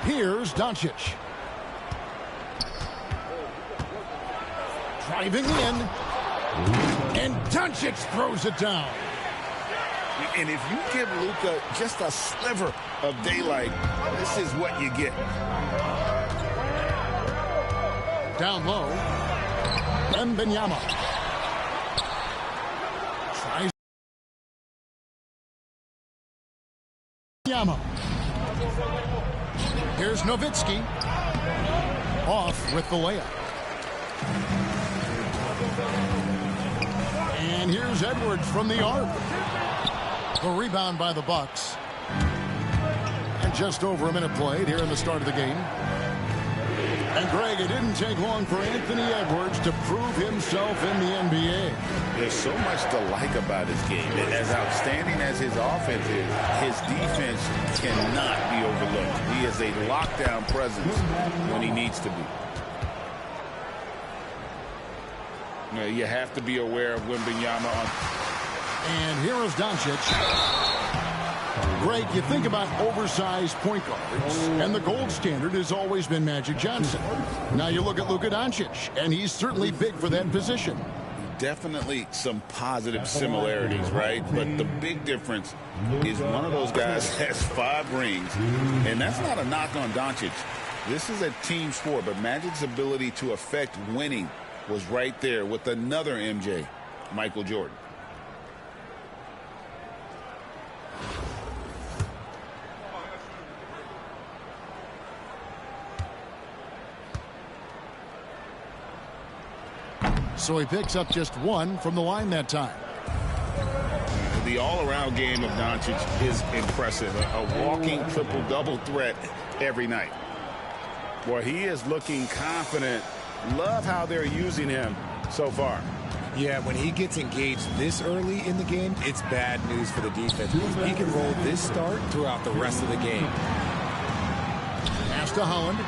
Here's Doncic. Driving in. And Doncic throws it down. And if you give Luka just a sliver of daylight, this is what you get. Down low. Wembanyama. Tries. Yama. Here's Nowitzki. Off with the layup. And here's Edwards from the arc. The rebound by the Bucks. And just over a minute played here in the start of the game. And Greg, it didn't take long for Anthony Edwards to prove himself in the NBA. There's so much to like about his game. As outstanding as his offense is, his defense cannot be overlooked. He is a lockdown presence when he needs to be. You have to be aware of Wembanyama. And here is Doncic. Greg, you think about oversized point guards, and the gold standard has always been Magic Johnson. Now you look at Luka Doncic, and he's certainly big for that position. Definitely some positive similarities, right? But the big difference is one of those guys has 5 rings, and that's not a knock on Doncic. This is a team sport, but Magic's ability to affect winning was right there with another MJ, Michael Jordan. So he picks up just 1 from the line that time. The all-around game of Doncic is impressive. A walking triple-double threat every night. Boy, he is looking confident. Love how they're using him so far. Yeah, when he gets engaged this early in the game, it's bad news for the defense. He can roll this start throughout the rest of the game. Pass to Holland.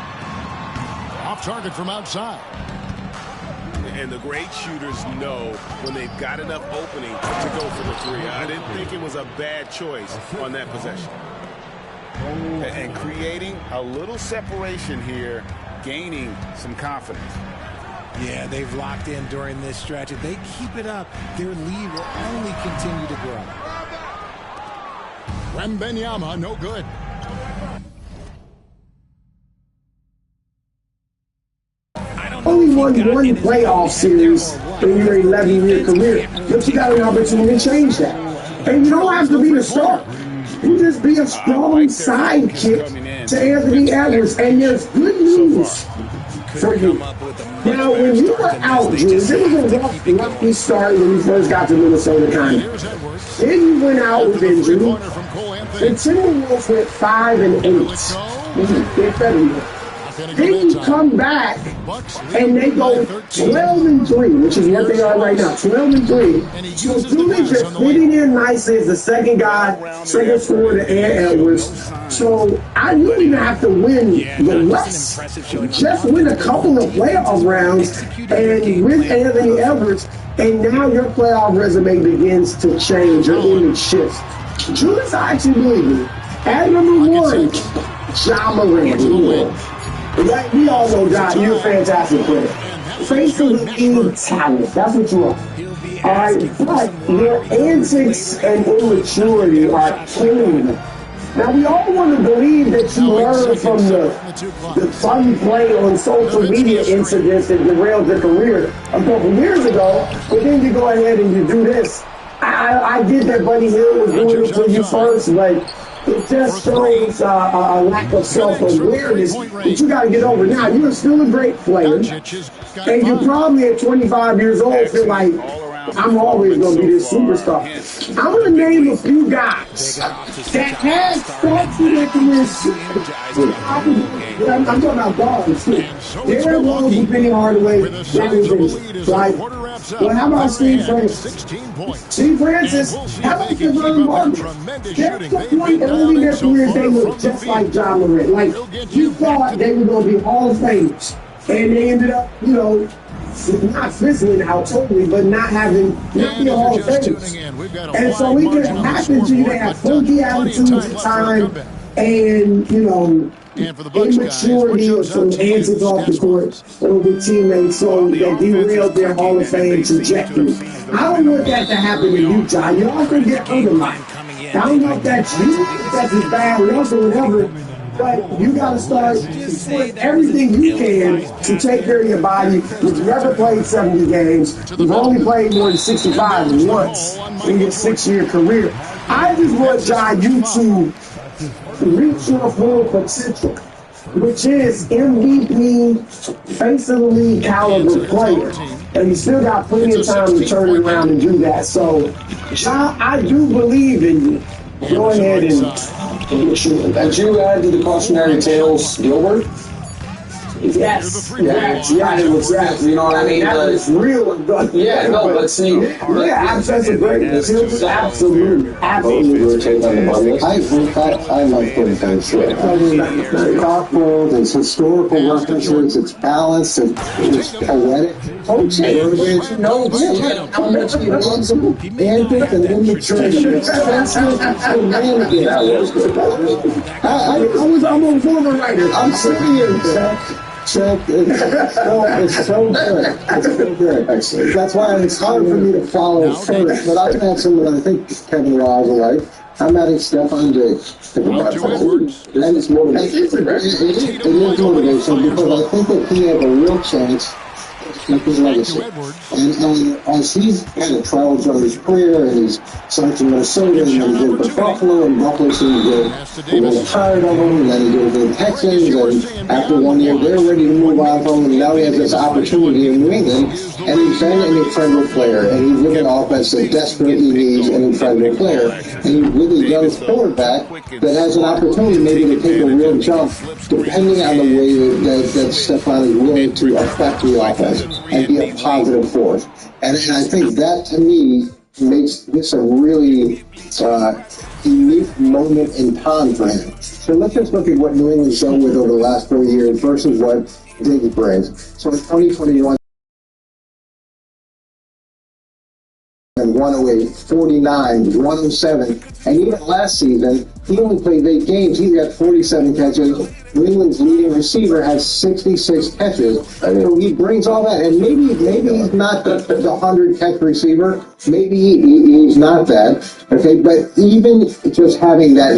Off target from outside. And the great shooters know when they've got enough opening to go for the 3. I didn't think it was a bad choice on that possession. And creating a little separation here, gaining some confidence. Yeah, they've locked in during this stretch. If they keep it up, their lead will only continue to grow. Wembanyama, no good. Only won one playoff series in your 11-year career, but you got an opportunity to change that. And you don't have to be the star. You just be a strong sidekick to Anthony Edwards, and there's good news for you. Now, when you were out, Jules, it was a rough start when you first got to Minnesota, kind of. Then you went out with injury. The Timberwolves went 5-8 in February. Then you come back and they go 12-3, which is what they are right now, 12-3. So Julius is fitting in nicely as the second guy, second scorer to Edwards. So I knew you have to win the West. Just win a couple of playoff rounds and with Anthony Edwards, and now your playoff resume begins to change. Your image shifts. Julius, I actually believe it. At number 1, Ja Morant. We all know, John, you're a fantastic player. Facing in talent, that's what you are. All right, but your antics and immaturity are killing you. Now, we all want to believe that you learned from the fun play on social media incidents that derailed your career a couple years ago, but then you go ahead and you do this. I did that Buddy Hill was doing it to you first, but it just shows a lack of self-awareness that you got to get over. Now, you're still a great player, and you probably at 25 years old feel like, I'm always going to be this superstar. I'm going to name a few guys that had stats that can win. I'm talking about dogs, too. Derrick Rose and Penny Hardaway, right? Well, how about Steve Francis? Steve Francis, how about Devon Martin? There was a point early in their career they looked just like Ja Morant. Like, you thought they were going to be Hall of Famers. And they ended up, not fizzling out totally, but not being Hall of Famers. And so it just happened to you. They have funky attitudes at times. and, And for the Bucks guys, immaturity or some antics off the court over teammates so that derailed their Hall of Fame trajectory. I don't want that to happen in Utah. You also get hurt a lot. I don't know if that's you, if that's his bad luck or whatever, but you got to start doing everything you can to take care of your body. You've never played 70 games. You've only played more than 65 once in your 6-year career. I just want you to reach your full potential, which is MVP, face of the league caliber player. And you still got plenty of time to turn it around and do that. So, I do believe in you. Go ahead and Did you add to the cautionary tales, Gilbert? yes, Yeah, it was that. You know what I mean? That was real. Yeah, no, but see, absence of greatness. It was absolute. I like putting things through. It's thoughtful, there's historical references, it's balanced, it's poetic. No, how much he loves him, bandwidth and immaturity. I'm a former writer. I'm serious. Check. It's so good. It's so good. That's why it's hard for me to follow first. But I've had some that I think Kevin Ross will like. I'm adding Stefan Diggs. And it's motivation. It is motivation because I think that he has a real chance to keep his legacy. And as he's kind of traveled through his career, and he's signed to Minnesota, and then he goes to Buffalo, and Buffalo seems to get a little tired of him, and then he goes to the Texans, and after 1 year, they're ready to move on from him, and now he has this opportunity in New England, and he's been an incredible player, and he's with an offense that desperately needs an incredible player, and he's with a young quarterback that has an opportunity maybe to take a real jump, depending on the way that Stefan is willing to affect the offense and be a positive force. And I think that, to me, makes this a really unique moment in time for him. So let's just look at what New England's done with over the last 4 years versus what Diggs brings. So in 2021, 108, 49, 107, and even last season, he only played 8 games. He's got 47 catches. New England's leading receiver has 66 catches. So he brings all that, and maybe he's not the 100-catch receiver. Maybe he's not that. Okay, but even just having that